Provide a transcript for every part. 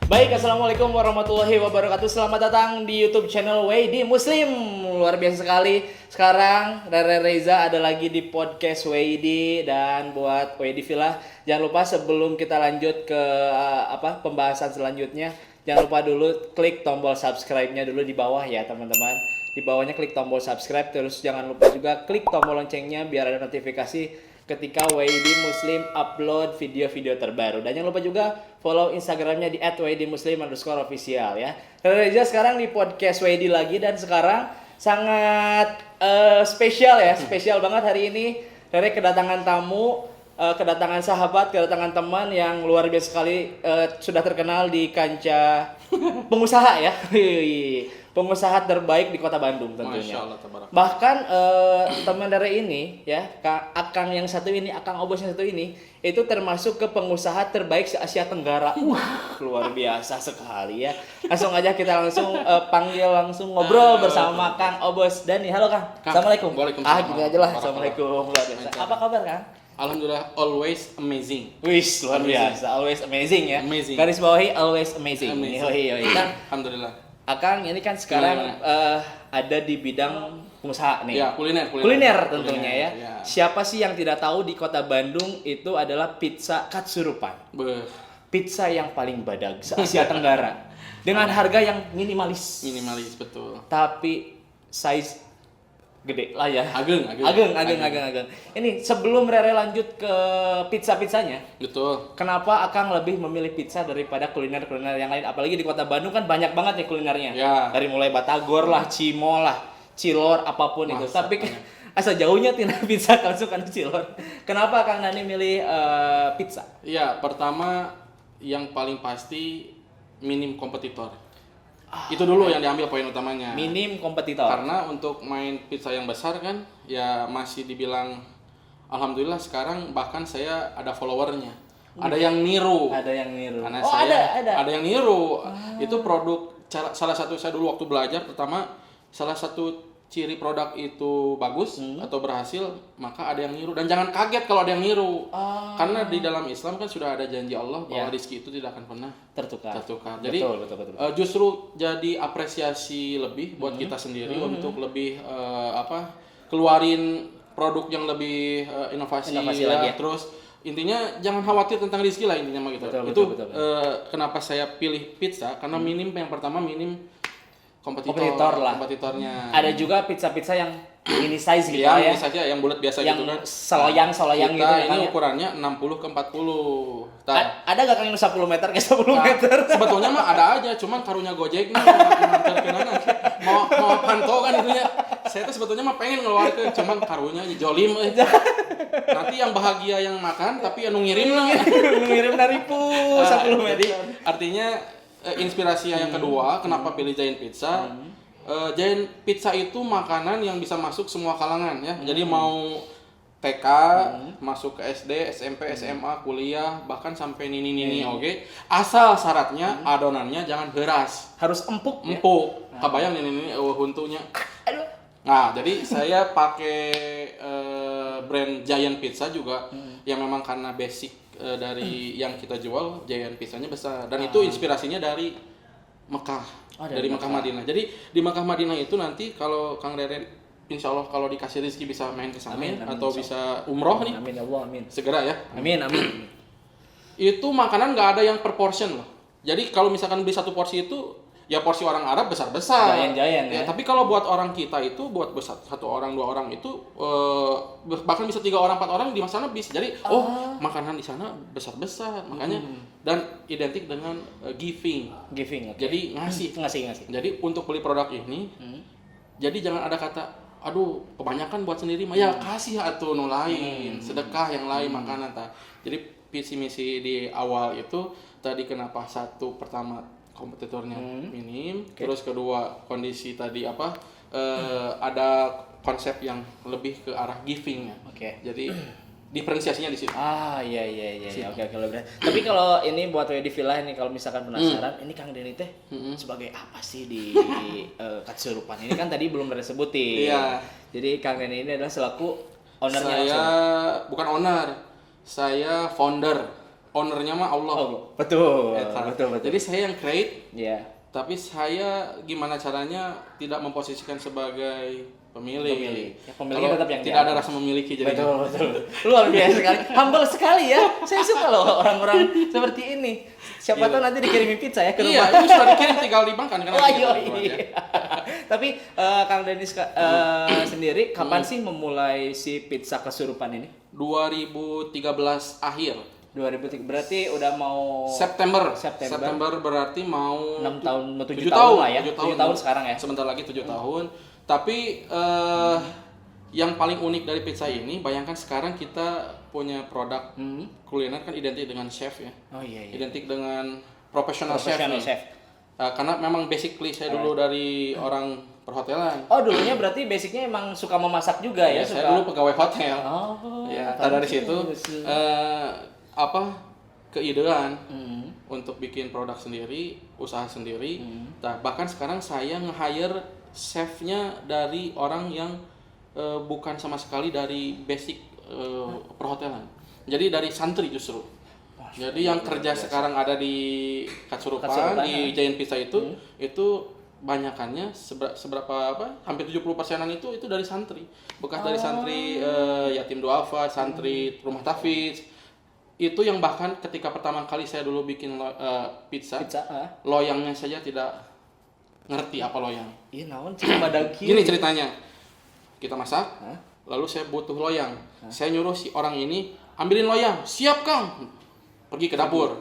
Baik, assalamualaikum warahmatullahi wabarakatuh. Selamat datang di YouTube channel WD Muslim. Luar biasa sekali. Sekarang Rere Reza ada lagi di podcast WD, dan buat WD Villa, jangan lupa sebelum kita lanjut ke pembahasan selanjutnya, jangan lupa dulu klik tombol subscribe-nya dulu di bawah ya teman-teman. Di bawahnya klik tombol subscribe, terus jangan lupa juga klik tombol loncengnya biar ada notifikasi ketika WD Muslim upload video-video terbaru. Dan jangan lupa juga follow Instagramnya di @wdmuslim_official ya. Reza sekarang di podcast WD lagi, dan sekarang sangat spesial ya, spesial banget hari ini. Rere kedatangan tamu, kedatangan sahabat, kedatangan teman yang luar biasa sekali, sudah terkenal di kancah pengusaha ya. Pengusaha terbaik di Kota Bandung tentunya. Masya Allah, tabarak. Bahkan teman dari ini ya, Akang yang satu ini, Akang Obos yang satu ini, itu termasuk ke pengusaha terbaik se Asia Tenggara. Luar biasa sekali ya. Langsung aja kita langsung panggil, langsung ngobrol bersama Kang Obos Dani. Halo Kang. Assalamualaikum. Waalaikumsalam. Gini aja lah. Assalamualaikum. Luar biasa. Apa kabar Kang? Alhamdulillah, always amazing. Wis, luar biasa. Always amazing ya. Amazing. Garis bawahi always amazing. Yoi. Kang, Alhamdulillah. Akang ini kan sekarang ada di bidang pengusaha nih. Ya, kuliner Tentunya ya. Siapa sih yang tidak tahu di Kota Bandung itu adalah pizza Katsurupan. Pizza yang paling badag se Asia Tenggara. Dengan harga yang minimalis. Minimalis, betul. Tapi size gede lah ya. Ageng. Ini sebelum Rere lanjut ke pizza-pizzanya, Betul. kenapa Akang lebih memilih pizza daripada kuliner-kuliner yang lain? Apalagi di Kota Bandung kan banyak banget nih kulinernya. Ya. Dari mulai Batagor lah, Cimol lah, Cilor, apapun itu. Masa, Tapi asa jauhnya tina pizza langsung kan Cilor. Kenapa Kang Dani milih pizza? Iya, pertama yang paling pasti minim kompetitor. Itu dulu yang diambil poin utamanya. Minim kompetitor. Karena untuk main pizza yang besar kan, ya masih dibilang alhamdulillah sekarang bahkan saya ada followernya. Ada yang niru. Karena ada yang niru. Itu produk salah satu saya dulu waktu belajar pertama, salah satu ciri produk itu bagus atau berhasil, maka ada yang niru, dan jangan kaget kalau ada yang niru. Karena di dalam Islam kan sudah ada janji Allah bahwa rezeki itu tidak akan pernah tertukar. Jadi betul. Justru jadi apresiasi lebih buat kita sendiri untuk lebih keluarin produk yang lebih inovasi lagi ya. Terus intinya jangan khawatir tentang rezeki lah intinya gitu. Betul. Kenapa saya pilih pizza? Karena yang pertama minim kompetitornya. Ada juga pizza-pizza yang mini size gitu ya. ya. Mini saja yang bulat biasa yang gitu kan. Seloyang gitu ya. Ini ukurannya 60 ke 40. Ada gak Kang yang 10 meter ke 10 meter? Sebetulnya mah ada aja, cuman karunya Gojek nih mau pantau kan itu ya. Saya tuh sebetulnya mah pengen ngeluarin, cuman karunya jolim Nanti yang bahagia yang makan, tapi yang ngirim lah. Ngirim dari 10 meter. Jadi artinya inspirasi yang kedua, kenapa pilih Giant Pizza? Giant Pizza itu makanan yang bisa masuk semua kalangan ya. Jadi mau TK, masuk ke SD, SMP, SMA, kuliah, bahkan sampai nini, oke. Asal syaratnya adonannya jangan beras. Harus empuk. Ya? Kebayang nini huntunya. Nah, jadi saya pakai brand Giant Pizza juga yang memang karena basic dari yang kita jual, Giant Pizzanya besar, dan itu inspirasinya dari Mekah, dari Mekah Madinah. Jadi di Mekah Madinah itu nanti kalau Kang Rere insya Allah kalau dikasih rezeki bisa main ke sana atau bisa umroh nih. Amin Allah, amin. Segera ya. Amin. Itu makanan nggak ada yang per portion loh. Jadi kalau misalkan beli satu porsi itu ya porsi orang Arab besar-besar. Giant ya. Tapi kalau buat orang kita itu buat besar, 1 orang 2 orang itu bahkan bisa 3 orang 4 orang di sana bisa. Jadi makanan di sana besar-besar makanya dan identik dengan giving. Okay. Jadi ngasih. Jadi untuk beli produk ini jadi jangan ada kata aduh kebanyakan buat sendiri mah ya kasih atuh nu lain, sedekah yang lain makanan ta. Jadi visi misi di awal itu tadi kenapa satu pertama kompetitornya minim, terus kedua kondisi tadi ada konsep yang lebih ke arah giving ya. Jadi diferensiasinya di situ. Iya. Oke, tapi kalau ini buat WD Villa ini, kalau misalkan penasaran, ini Kang Deni teh sebagai apa sih di Katsurupan ini, kan tadi belum disebutin. Iya. Jadi Kang Deni ini adalah selaku ownernya. Saya bukan owner, saya founder. ownernya mah Allah. Betul. Jadi saya yang create. Iya. Tapi saya gimana caranya tidak memposisikan sebagai pemilik. Ya, pemiliknya tetap yang tidak ada rasa memiliki jadi. Betul. Luar biasa sekali. Humble sekali ya. Saya suka loh orang-orang seperti ini. Siapa tahu nanti dikirimin pizza ya ke rumah. Iya, itu sudah dikirim tinggal dimakan kan. Iya. Tapi Kang Dennis sendiri kapan sih memulai si pizza kesurupan ini? 2013 akhir. 2003 berarti udah mau September berarti mau 6 tahun, 7 tahun lah ya. 7 tahun sekarang ya. Sebentar lagi 7 tahun. Tapi yang paling unik dari pizza ini, bayangkan sekarang kita punya produk kuliner kan identik dengan chef ya. Oh iya. Identik dengan profesional chef. Karena memang basically saya dulu dari orang perhotelan. Oh, dulunya berarti basicnya emang suka memasak juga ya? Saya dulu pegawai hotel. Oh. Ya, dari situ keidean untuk bikin produk sendiri, usaha sendiri. Nah, bahkan sekarang saya nge-hire chefnya dari orang yang bukan sama sekali dari basic perhotelan. Jadi dari santri justru. Jadi yang kerja sekarang ada di Katsurupan di Giant Pizza itu banyakannya seberapa hampir 70%-an itu dari santri. Bekas dari santri yatim duafa, santri rumah tahfidz. Itu yang bahkan ketika pertama kali saya dulu bikin pizza loyangnya saja tidak ngerti apa loyang. Iya, naon cuma daging. Gini ceritanya. Kita masak, lalu saya butuh loyang. Saya nyuruh si orang ini ambilin loyang. Siap, Kang. Pergi ke dapur.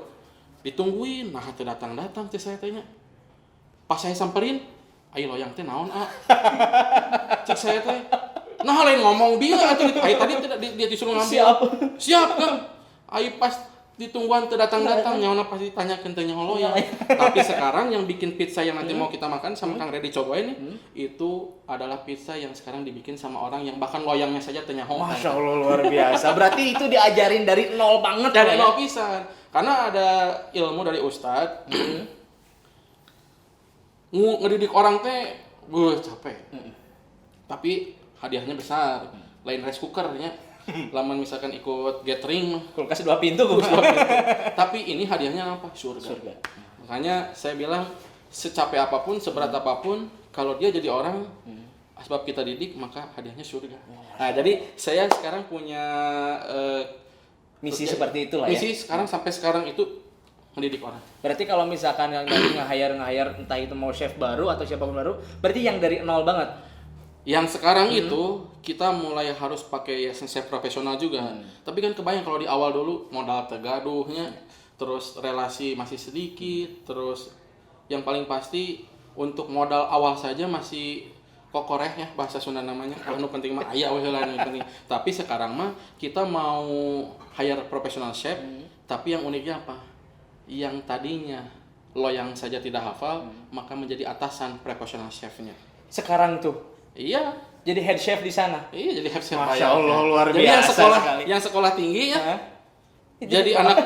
Ditungguin, nah teu datang-datang teh saya tanya. Pas saya samperin, "Ai loyang teh naon, A?" Cek saya teh. Nah, lain ngomong dia atuh. Ai tadi dia disuruh ngambil. Siap, Kang. Ai pas ditungguan teu datang-datang nyaona pasti ditanyakeun teh nyaho loyang. Tapi sekarang yang bikin pizza yang nanti mau kita makan sama Kang Redi cobain nih, itu adalah pizza yang sekarang dibikin sama orang yang bahkan loyangnya saja teu nyaho. Masya Allah, luar biasa. Berarti itu diajarin dari nol banget. Dari nol pisan. Karena ada ilmu dari ustad. Ngedidik orang teh capek. Tapi hadiahnya besar. Lain rice cooker nya. Laman misalkan ikut gathering kulkas 2 pintu. Tapi ini hadiahnya apa? Surga. Makanya saya bilang secapek apapun, seberat apapun, kalau dia jadi orang sebab kita didik, maka hadiahnya surga. Nah, jadi saya sekarang punya misi seperti itulah ya. Misi sekarang sampai sekarang itu mendidik orang. Berarti kalau misalkan yang dari nge-hire entah itu mau chef baru atau siapapun baru, berarti yang dari nol banget. Yang sekarang itu kita mulai harus pakai chef profesional juga. Tapi kan kebayang kalau di awal dulu modal tegaduhnya, terus relasi masih sedikit, terus yang paling pasti untuk modal awal saja masih kokoreh ya bahasa Sunda namanya. Anu penting mah aya we heula penting. Tapi sekarang mah kita mau hire profesional chef, tapi yang uniknya apa? Yang tadinya loyang saja tidak hafal, maka menjadi atasan profesional chefnya. Sekarang tuh. Iya, jadi head chef di sana. Iya, jadi head chef. Masya Allah, luar biasa. Jadi yang sekolah tinggi ya. Jadi anak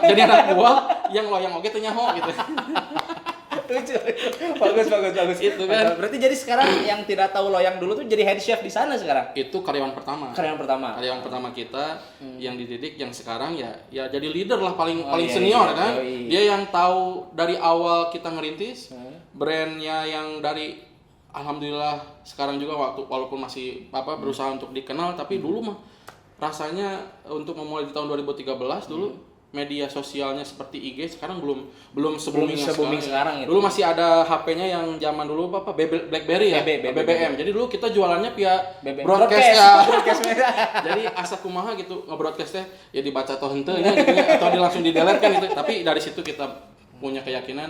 buah yang loyang oge teu nyaho gitu. Bagus. Itu kan. Berarti jadi sekarang yang tidak tahu loyang dulu tuh jadi head chef di sana sekarang. Itu karyawan pertama. Karyawan pertama kita yang dididik yang sekarang ya jadi leader lah paling senior kan. Dia yang tahu dari awal kita ngerintis brandnya yang dari alhamdulillah sekarang juga walaupun masih berusaha untuk dikenal, tapi dulu mah rasanya untuk memulai di tahun 2013 dulu media sosialnya seperti IG sekarang belum se-booming sekarang. Dulu masih ada HP-nya yang zaman dulu BlackBerry ya, BBM. Jadi dulu kita jualannya via broadcast ya. Jadi asa kumaha gitu nge-broadcast-nya ya dibaca atau henteu nya gitu ya, atau langsung di-delete kan gitu. Tapi dari situ kita punya keyakinan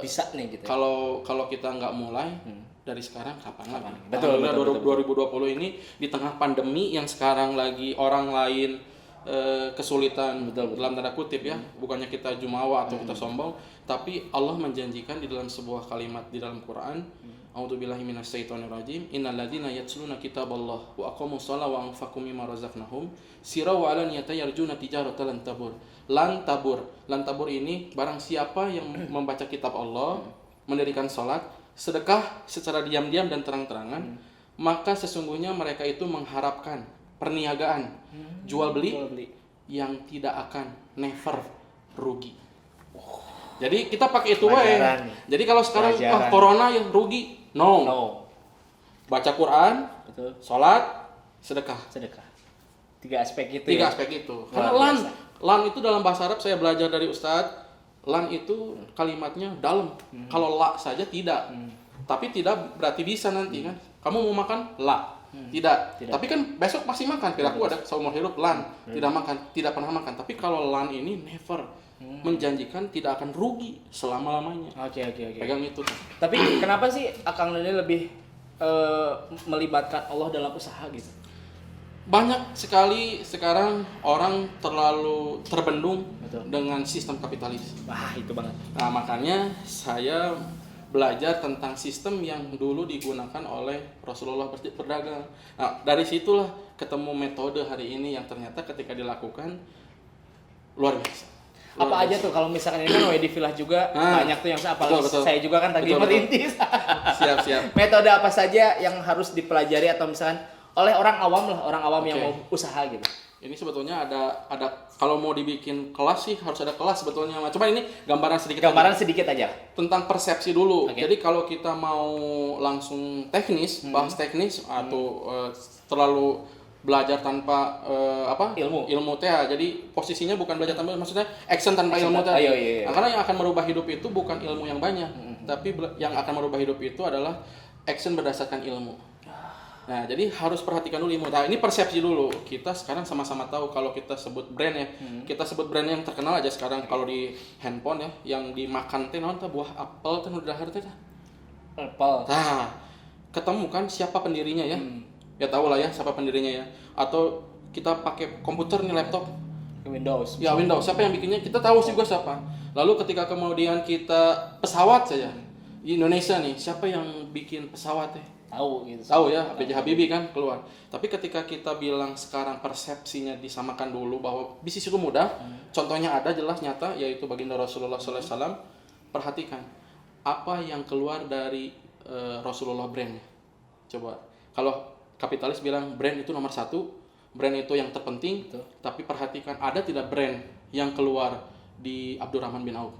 bisa nih gitu. Kalau kita nggak mulai dari sekarang kapan lagi? Betul. 2020 ini di tengah pandemi yang sekarang lagi orang lain kesulitan dalam tanda kutip ya, bukannya kita jumawa atau kita sombong, tapi Allah menjanjikan di dalam sebuah kalimat di dalam Quran, A'udzubillahi minasyaitonirrajim, innalladzina yatluna kitaballah wa aqamus shalata wa anfaqu mimma razaqnahum sirran wa alaniyatan yarjuna tijaratan lan tabur ini barang siapa yang membaca kitab Allah, mendirikan salat, sedekah secara diam-diam dan terang-terangan, maka sesungguhnya mereka itu mengharapkan perniagaan, jual beli yang tidak akan never rugi. Jadi kita pakai itu wae. Jadi kalau sekarang corona yang rugi, no. Baca Quran, betul. Sholat, sedekah. 3 aspek itu. 3 aspek itu. Karena lan itu dalam bahasa Arab saya belajar dari Ustadz, lan itu kalimatnya dalam. Kalau la saja tidak. Tapi tidak berarti bisa nanti kan. Kamu mau makan la. Tidak. Tapi kan besok pasti makan. Kira-aku ada seumur hidup lan, tidak makan, tidak pernah makan. Tapi kalau lan ini never. Menjanjikan tidak akan rugi selama-lamanya. Oke. Pegang itu. Tapi kenapa sih Akang Nene lebih melibatkan Allah dalam usaha gitu? Banyak sekali sekarang orang terlalu terbendung dengan sistem kapitalis. Wah, itu banget. Nah, makanya saya belajar tentang sistem yang dulu digunakan oleh Rasulullah berdagang. Nah, dari situlah ketemu metode hari ini yang ternyata ketika dilakukan luar biasa. Apa aja tuh kalau misalkan ini kan WD Villa juga banyak tuh yang apalagi betul. Saya juga kan tadi merintis. Siap. Metode apa saja yang harus dipelajari atau misalkan oleh orang awam yang mau usaha gitu. Ini sebetulnya ada kalau mau dibikin kelas sih harus ada kelas sebetulnya. Cuma ini gambaran sedikit aja. Tentang persepsi dulu. Jadi kalau kita mau langsung teknis, bahas teknis atau terlalu belajar tanpa ilmu teh. Jadi posisinya bukan belajar tanpa, maksudnya action tanpa ilmu teh. Nah, karena yang akan merubah hidup itu bukan ilmu yang banyak, tapi yang akan merubah hidup itu adalah action berdasarkan ilmu. Nah, jadi harus perhatikan dulu ilmu. Nah, ini persepsi dulu. Kita sekarang sama-sama tahu kalau kita sebut brand ya. Kita sebut brand yang terkenal aja sekarang kalau di handphone ya, yang dimakan teh naon teh buah apel teh nu dahar teh. Apel. Nah, ketemu kan siapa pendirinya ya? Ya tahu lah ya siapa pendirinya ya. Atau kita pakai komputer nih, laptop Windows. Ya Windows. Siapa yang bikinnya? Kita tahu juga siapa. Lalu ketika kemudian kita pesawat saja di Indonesia nih, siapa yang bikin pesawat ya? Tahu gitu. Tahu ya, B.J. Habibie kan keluar. Tapi ketika kita bilang sekarang persepsinya disamakan dulu bahwa bisnis itu mudah, contohnya ada jelas nyata yaitu baginda Rasulullah SAW. Perhatikan apa yang keluar dari Rasulullah brandnya. Coba kalau kapitalis bilang brand itu nomor 1, brand itu yang terpenting. Betul. Tapi perhatikan ada tidak brand yang keluar di Abdurrahman bin Auf?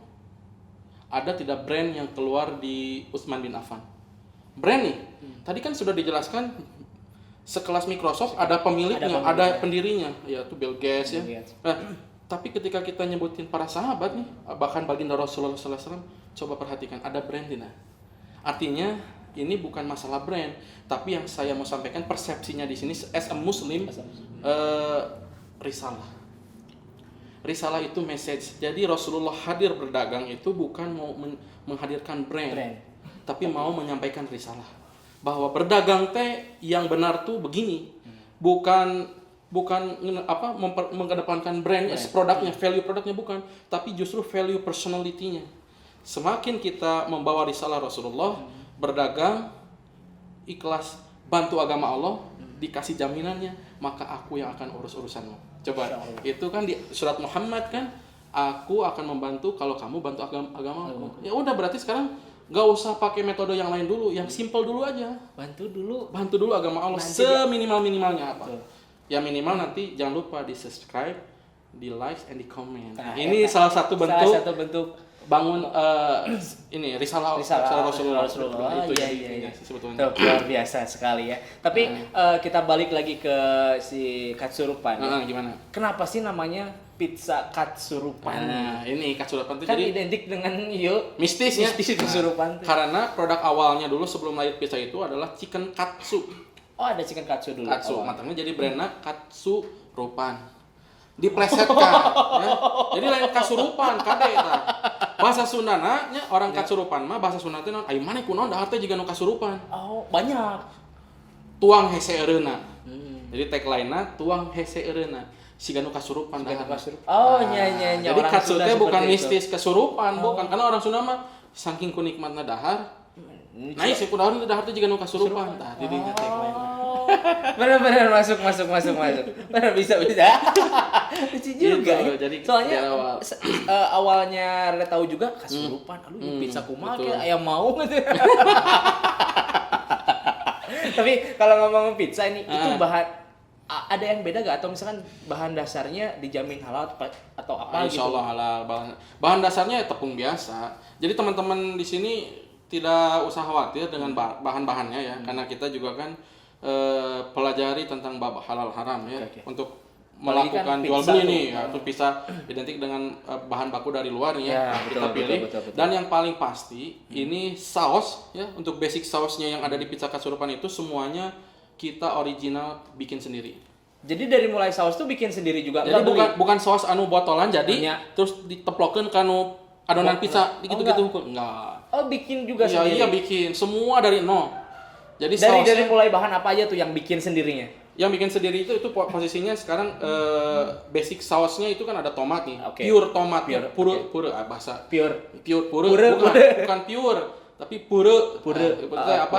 Ada tidak brand yang keluar di Utsman bin Affan? Brand nih, tadi kan sudah dijelaskan sekelas Microsoft ada pemiliknya, ada pendirinya, yaitu Bill Gates ya. Nah, tapi ketika kita nyebutin para sahabat nih, bahkan baginda Rasulullah SAW, coba perhatikan ada brand tidak? Artinya ini bukan masalah brand, tapi yang saya mau sampaikan persepsinya di sini as a Muslim, risalah. Risalah itu message. Jadi Rasulullah hadir berdagang itu bukan mau menghadirkan brand. Tapi mau menyampaikan risalah bahwa berdagang teh yang benar tuh begini, bukan mengedepankan brand produknya, value produknya bukan, tapi justru value personality-nya. Semakin kita membawa risalah Rasulullah, berdagang ikhlas, bantu agama Allah, dikasih jaminannya, maka aku yang akan urus urusanmu. Coba itu kan di surat Muhammad kan, aku akan membantu kalau kamu bantu agama aku. Ya udah berarti sekarang nggak usah pakai metode yang lain dulu, yang simple dulu aja. Bantu dulu agama Allah seminimal-minimalnya apa. Betul. Ya minimal nanti jangan lupa di subscribe, di like, and di comment. Nah, ini salah satu bentuk bangun ini risalah Rasulullah. Itu ya sebetulnya. Luar biasa sekali ya. Tapi kita balik lagi ke si Katsurupan. Gimana? Kenapa sih namanya pizza Katsurupan? Nah, ini Katsurupan itu kan jadi identik dengan mistis ya. Katsurupan. Karena produk awalnya dulu sebelum lahir pizza itu adalah chicken katsu. Oh, ada chicken katsu dulu. Katsu, matangnya jadi brandnya Katsurupan. Diplesetkan ya. Jadi lain kasurupan kade eta. Bahasa Sundana nya orang Katsurupan mah bahasa Sunda teh naon aya maneh kunaon dahar teh jiga nu kasurupan. Oh, banyak. Tuang hese eureuna. Jadi tagline-na tuang hese eureuna. Siga nu kasurupan dahar. Oh, nya. Jadi katsu teh bukan mistis kesurupan, bukan karena orang Sunda mah saking kunikmatna dahar. Nah, si kudahan dahar teh jiga nu kasurupan. Tah, didinya tagline-na. Benar masuk. Benar bisa. Lucu juga. Gitu, jadi soalnya awalnya Rere tahu juga kasurupan. Aduh, pizza kumaha ke ayam mau gitu. Tapi kalau ngomong pizza ini itu bahan ada yang beda gak atau misalkan bahan dasarnya dijamin halal atau apa gitu? Insya Allah halal. Bahan dasarnya tepung biasa. Jadi teman-teman di sini tidak usah khawatir dengan bahan-bahannya ya, karena kita juga kan pelajari tentang bab halal haram ya, untuk melakukan jual beli nih ya, untuk bisa identik dengan bahan baku dari luarnya ya, kita pilih. Betul. Dan yang paling pasti ini saus ya, untuk basic sausnya yang ada di pizza Kasurupan itu semuanya kita original bikin sendiri. Jadi dari mulai saus tuh bikin sendiri juga. Jadi bukan saus anu botolan jadi terus diteplokeun ka anu adonan pizza gitu-gitu. Enggak. Oh, bikin juga sendiri. Iya, bikin. Semua dari nol. Jadi dari mulai bahan apa aja tuh yang bikin sendirinya? Yang bikin sendiri itu posisinya sekarang basic sausnya itu kan ada tomat nih. Okay. Pure tomat, pure bahasa. Pure bukan pure. Tapi pure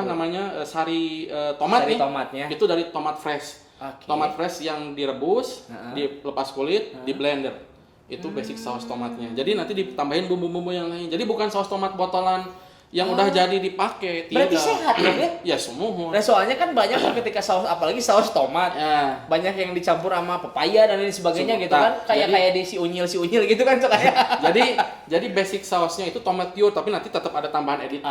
namanya sari tomat nih. Tomatnya. Itu dari tomat fresh. Okay. Tomat fresh yang direbus, dilepas kulit, di blender. Itu basic saus tomatnya. Jadi nanti ditambahin bumbu-bumbu yang lain. Jadi bukan saus tomat botolan yang udah jadi dipakai. Berarti sehat dong ya? Ya semua. Nah, soalnya kan banyak ketika saus, apalagi saus tomat, banyak yang dicampur sama pepaya dan lain sebagainya gitu kan, kayak di si unyil gitu kan kayak. jadi basic sausnya itu tomat pure, tapi nanti tetap ada tambahan edit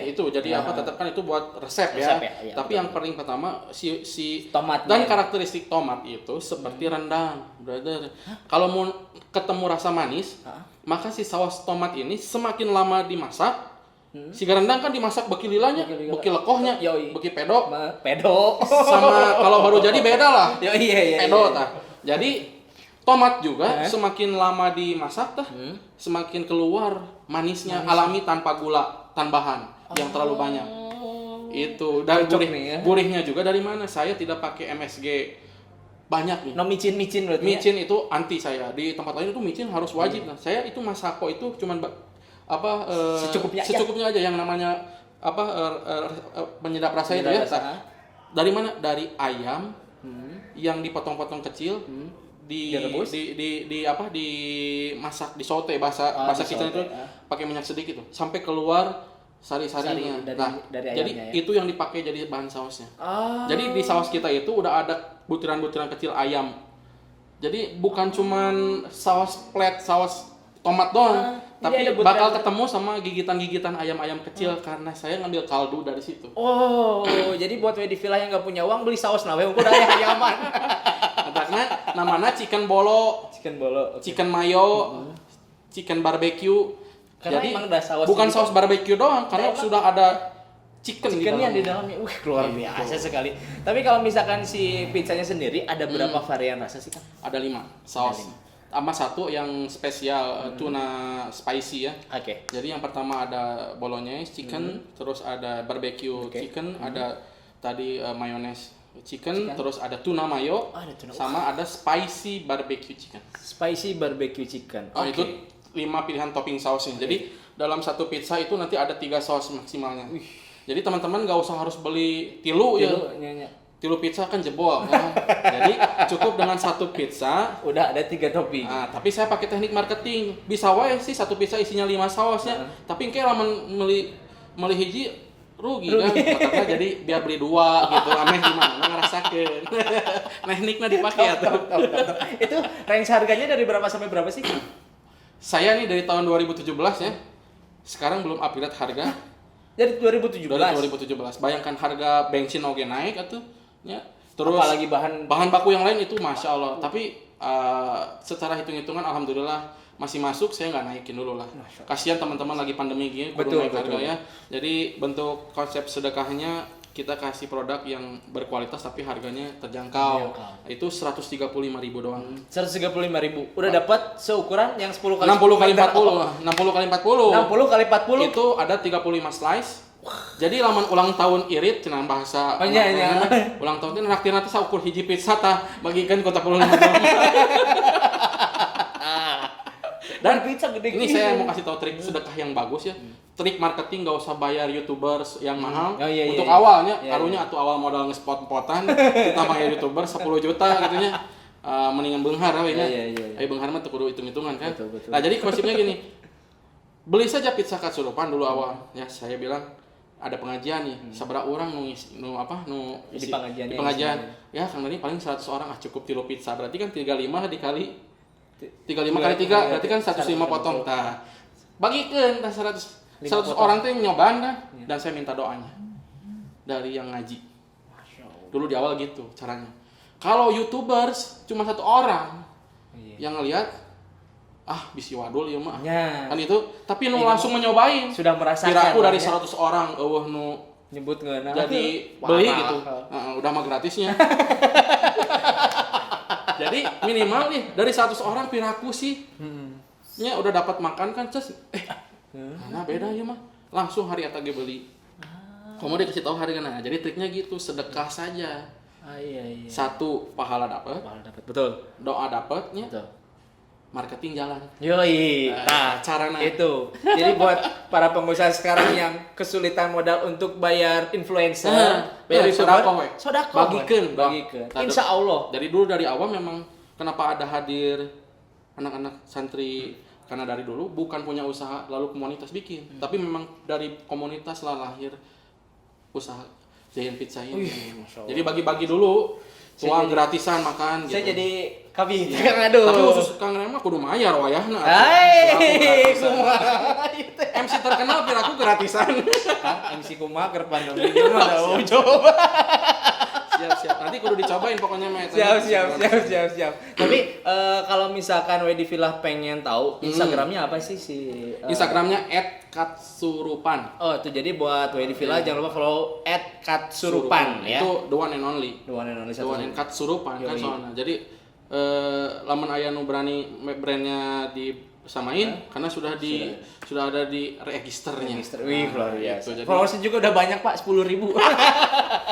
itu. Jadi tetap kan itu buat resep ya. Tapi yang paling pertama si tomat dan karakteristik tomat itu seperti rendang, brother. Kalau mau ketemu rasa manis, maka si saus tomat ini semakin lama dimasak, si rendang kan dimasak beki lilanya, beki lekohnya, beki pedo. Sama kalau baru jadi beda lah. Iya. Pedo tah. Jadi tomat juga semakin lama dimasak tah, semakin keluar manisnya alami tanpa gula tambahan yang terlalu banyak. Itu dan gurihnya juga dari mana? Saya tidak pakai MSG banyak nih. No micin berarti. Micin itu anti saya. Di tempat lain itu micin harus wajib. Nah, saya itu Masako itu cuman secukupnya aja yang namanya penyedap rasa itu ya. Dari mana? Dari ayam yang dipotong-potong kecil, direbus, dimasak, disaute bahasa kitchen itu pakai minyak sedikit tuh sampai keluar sari-sarinya. Dari jadi ayamnya, itu yang dipakai jadi bahan sausnya. Jadi di saus kita itu udah ada butiran-butiran kecil ayam. Jadi bukan cuman saus flat, saus tomat doang, tapi bakal ketemu sama gigitan-gigitan ayam-ayam kecil karena saya ngambil kaldu dari situ. Oh, jadi buat di villa yang nggak punya uang beli saus nawe ukur aya ayaman. Karena namanya chicken bolo, chicken mayo, chicken barbecue. Karena jadi emang udah saus bukan saus barbecue doang, karena sudah ada chickennya di dalamnya. Luar biasa sekali. Tapi kalau misalkan si pizzanya sendiri ada berapa varian rasa sih, Kang? Ada 5 saus. Sama satu yang spesial tuna spicy ya. Oke. Jadi yang pertama ada bolognese chicken, terus ada barbecue chicken, ada tadi mayonnaise chicken, terus ada tuna mayo, sama ada spicy barbecue chicken. Spicy barbecue chicken. Itu 5 pilihan topping sausnya. Jadi dalam satu pizza itu nanti ada 3 saus maksimalnya. Jadi teman-teman gak usah harus beli tilu ya. Tilu pizza kan jebol kan. Jadi cukup dengan satu pizza udah ada 3 topping. Nah, tapi saya pakai teknik marketing. Bisa wae sih satu pizza isinya 5 sausnya, tapi engke lamun meuli hiji rugi kan. Makanya jadi biar beli 2 gitu. Ameh gimana ngerasakeun. Tekniknya dipakai atuh. Itu range harganya dari berapa sampai berapa sih? Saya nih dari tahun 2017 ya. Sekarang belum upgrade harga. Dari 2017. Bayangkan harga bensin oge naik atuh. Ya, terus apalagi bahan baku yang lain itu masya Allah. Tapi secara hitung-hitungan alhamdulillah masih masuk. Saya nggak naikin dulu lah. Kasihan teman-teman lagi pandemi gini kudu naik harga ya. Jadi bentuk konsep sedekahnya kita kasih produk yang berkualitas tapi harganya terjangkau. Itu 135.000 doang. 135.000. Udah dapat seukuran yang 10 kali 60 kali 40. 60 kali 40. 60 kali 40. Itu ada 35 slice. Jadi lamun ulang tahun irit cenah bahasa ulang tahun teh naktir nanti saukur hiji pizza tah bagikeun ku 35 doang. Dan pizza gede ini saya mau kasih tahu trik sedekah yang bagus ya. Trik marketing gak usah bayar YouTubers yang mahal. Untuk awalnya, karunya atau awal modal ngespot-potan, kita bayar YouTuber 10 juta gitu nya. Mendingan beunghar we nya. Ai beunghar mah teu kudu hitung-hitungan kan. Nah, jadi konsepnya gini. Beli saja pizza Kasurupan dulu awal. Ya, saya bilang ada pengajian nih, seberapa orang nu di pengajiannya. Di pengajian. Ya, Kang Dani paling 100 orang cukup 3 pizza. Berarti kan 35 dikali 35 kali 3 berarti kan 105 potong. Tah. Bagikeun tah 100 orang teh nyobaan kan dan saya minta doanya dari yang ngaji. Dulu di awal gitu caranya. Kalau YouTubers cuma 1 orang yang ngelihat bisi wadul ya mah. Kan itu, tapi nu langsung menyobain. Sudah merasakan. Kiraku dari 100 orang nu nyebut ngeuna. Jadi beli gitu. Udah mah gratisnya. Jadi minimal nih dari 100 orang piraku sih. Nya udah dapat makan kan ces. Nah beda ya mah. Langsung hari eta ge beli. Kamu dikasih tahu hargana. Jadi triknya gitu, sedekah saja. Iya. 1 pahala dapat. Betul. Doa dapatnya. Betul. Marketing jalan. Yoi. Nah, caranya itu. Jadi buat para pengusaha sekarang yang kesulitan modal untuk bayar influencer, bayar sodako, bagikeun. Insya Allah. Dari awal memang kenapa ada hadir anak-anak santri, karena dari dulu bukan punya usaha lalu komunitas bikin, tapi memang dari komunitas lah lahir usaha Giant Pizza ini. Jadi bagi-bagi dulu. Uang gratisan makan gitu. Saya jadi kabih. Aduh. Tapi khusus Kang Rema kudu mayar wayahna. MC terkenal piraku gratisan. MC kumaha keur pandemi mah coba. Siap. Nanti kudu dicobain pokoknya mah. Siap. Tapi kalau misalkan Wedi Villa pengen tahu Instagramnya apa sih Instagramnya @katsurupan. Oh, itu jadi buat Wedi Villa jangan lupa follow @katsurupan ya. Itu the one and only. The one and only satu. The one and Katsurupan kan soalnya. Jadi lamun aya nu berani brandnya disamain karena sudah ada di registernya. Wih, luar biasa. Followersnya juga udah banyak Pak, 10.000.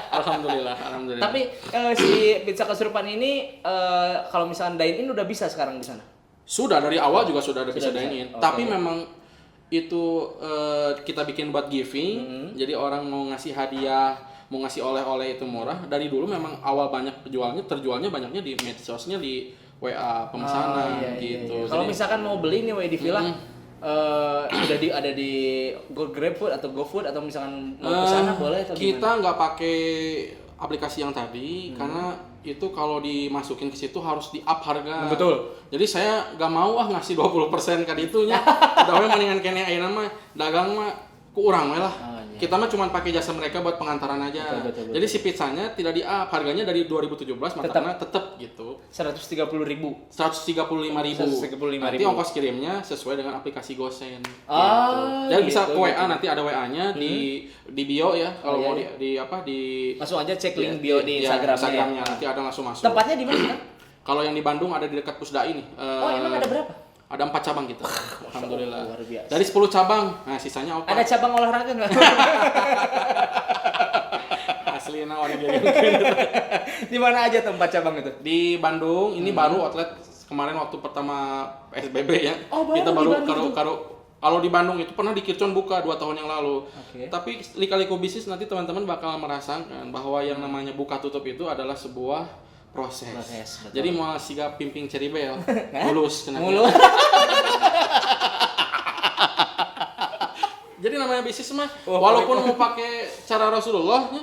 Alhamdulillah. Tapi si pizza kesurupan ini kalau misalkan dine in udah bisa sekarang di sana. Sudah dari awal juga sudah ada bisa dine in. Okay. Tapi memang itu kita bikin buat giving. Jadi orang mau ngasih hadiah, mau ngasih oleh-oleh itu murah. Dari dulu memang awal banyak terjualnya banyaknya di medsosnya, di WA pemesanan gitu. Kalau misalkan mau beli nih Wedi Villa ada di GrabFood atau GoFood atau misalkan mau ke sana boleh atau kita nggak pakai aplikasi yang tadi karena itu kalau dimasukin ke situ harus di up harga. Betul. Jadi saya nggak mau ngasih 20% kan itunya. Udah mendingan kene ayeuna mah dagang mah ku urang we lah. Kita mah cuma pakai jasa mereka buat pengantaran aja. Betul. Jadi si pizzanya tidak di up, harganya dari 2017 makanya tetap gitu. 135.000. Nanti ongkos kirimnya sesuai dengan aplikasi GoSend. Oh, gitu. Dan bisa ke WA nanti ada WA-nya di bio ya. Kalau mau di langsung aja cek link bio di Instagramnya. Nanti ada langsung masuk. Tempatnya di mana? Kalau yang di Bandung ada di dekat Pusdai nih. Emang ada berapa? Ada 4 cabang kita. Alhamdulillah. Luar biasa. Dari 10 cabang. Nah, sisanya apa? Ada cabang olahraga enggak? Asli naon dia. Di mana aja tempat cabang itu? Di Bandung, ini baru outlet kemarin waktu pertama PSBB ya. Kita baru kalau di Bandung itu pernah di Kircon buka 2 tahun yang lalu. Tapi lika-liku bisnis nanti teman-teman bakal merasakan bahwa yang namanya buka tutup itu adalah sebuah proses. Jadi mau siga pimping ceribel, mulus kena. Jadi namanya bisnis mah walaupun mau pakai cara Rasulullah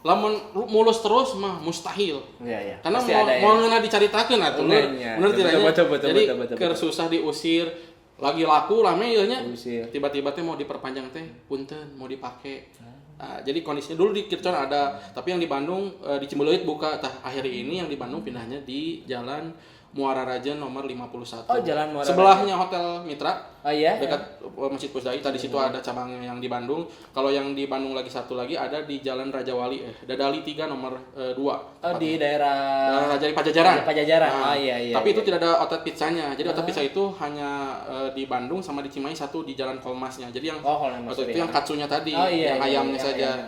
lamun mulus terus mah mustahil. Iya. Karena mau ngena dicaritakeun atuh. Bener tidak ya? Jadi keur susah diusir, lagi laku rame ieu nya. Tiba-tiba teh mau diperpanjang teh punten mau dipake. Nah, jadi kondisinya dulu di Kircon ada, tapi yang di Bandung di Cimbuluit buka. Akhir ini yang di Bandung pindahnya di Jalan Muara Raja nomor 51. Oh, Jalan Muara Sebelahnya Raja. Hotel Mitra. Oh iya. Dekat Masjid Pusdai. Tadi situ ada cabangnya yang di Bandung. Kalau yang di Bandung lagi satu lagi ada di Jalan Raja Wali Dadali 3 nomor 2. Oh, di daerah Raja di Pajajaran. Nah, iya. Tapi itu tidak ada outlet pizzanya. Jadi outlet pizza itu hanya di Bandung sama di Cimahi satu di Jalan Kolmasnya. Jadi yang outlet itu yang katsunya tadi, yang ayamnya saja.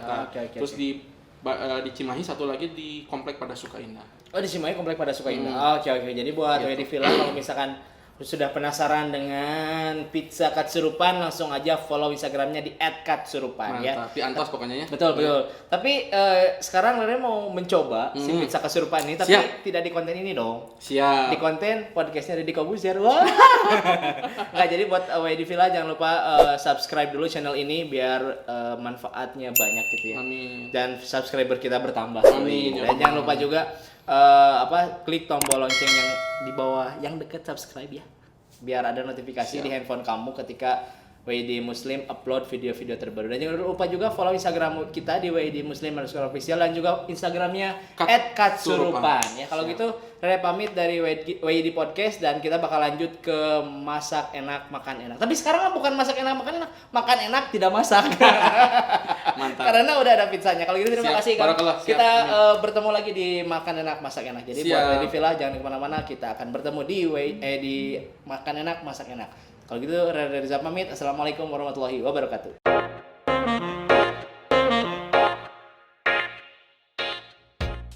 Terus di Cimahi satu lagi di Komplek Pada Suka Indah. Oh, di Cimahi Komplek Pada Suka Indah. Oke. Jadi buat Wedi Villa kalau misalkan sudah penasaran dengan pizza Katsurupan, langsung aja follow Instagramnya di @katsurupan ya. Tapi antos pokoknya ya. Betul. Tapi sekarang Rere mau mencoba si pizza Katsurupan ini, tapi tidak di konten ini dong. Siap. Di konten podcastnya Deddy Kobuzier. Wah. Nggak, jadi buat WD Villa jangan lupa subscribe dulu channel ini biar manfaatnya banyak gitu ya. Amin. Dan subscriber kita bertambah. Amin. Dan jangan lupa juga klik tombol lonceng yang di bawah yang deket subscribe ya, biar ada notifikasi di handphone kamu ketika WD Muslim upload video-video terbaru. Dan jangan lupa juga follow Instagram kita di WD Muslim _official dan juga Instagramnya @katsurupan ya. Kalau gitu Rere pamit dari WD Podcast dan kita bakal lanjut ke masak enak makan enak. Tapi sekarang bukan masak enak makan enak tidak masak. Mantap. Karena udah ada pizzanya. Kalau gitu terima kasih kan. Kita bertemu lagi di makan enak masak enak. Jadi buat WD Villa jangan kemana-mana, kita akan bertemu di makan enak masak enak. Kalau gitu Reza pamit. Assalamualaikum warahmatullahi wabarakatuh.